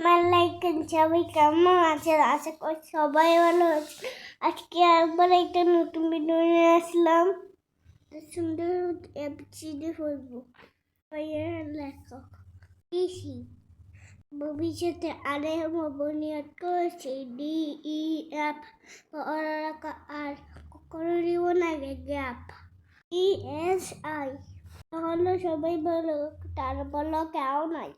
মালাইকুম, সবাই কেমন আছেন? আশা করি সবাই ভালো আছে। আজকে একবার একটা নতুন ভিডিও নিয়ে আসলাম। সুন্দর এবিসিডি পড়বো। ভাইয়ের লেখক কৃষি ভবিষ্যতে আরেম অবনিয়ত করেছে DEF আর কখনো দিব না গ্যাপ ESI তাহলে সবাই বলো, তার বলো কেউ নাই।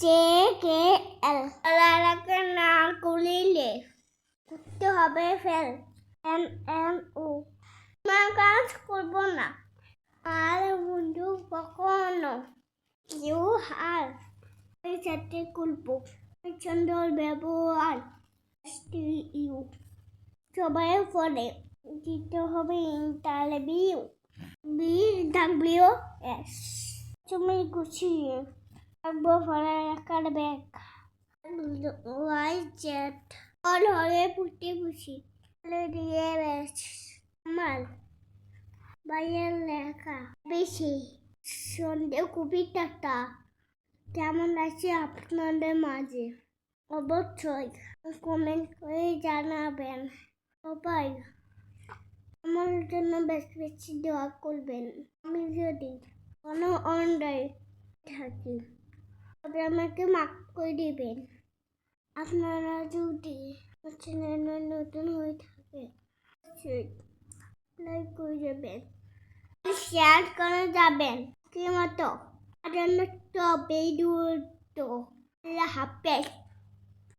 JKL আলারাকে না খুলিলে করতে হবে ফেল। MMO তোমার কাজ করবো না আর বন্ধু কখনো ইউ হার এই সাথে খুলবো সুন্দর ব্যবহার ইউ সবাই পরে দিতে হবে ইন্টারভিউ BWS তুমি গুছিয়ে রাখবো ফলে রাখার ব্যাগ YZ অল হয়ে পুটি পুষি দিয়ে বেশ আমার ভাইয়ের লেখা বেশি সন্দেহ কবিতাটা কেমন আছে আপনাদের মাঝে অবশ্যই কমেন্ট করে জানাবেন। সবাই আমার জন্য বেশি বেশি দোয়া করবেন। আমি যদি কোনো অন্যায় থাকি তবে আমাকে মাফ করে দিবেন। আপনারা যদি চ্যানেলে নতুন হয়ে থাকে লাইক করে যাবেন, শেয়ার করে যাবেন। কি মতো তবেই দূর তো হাফেজ।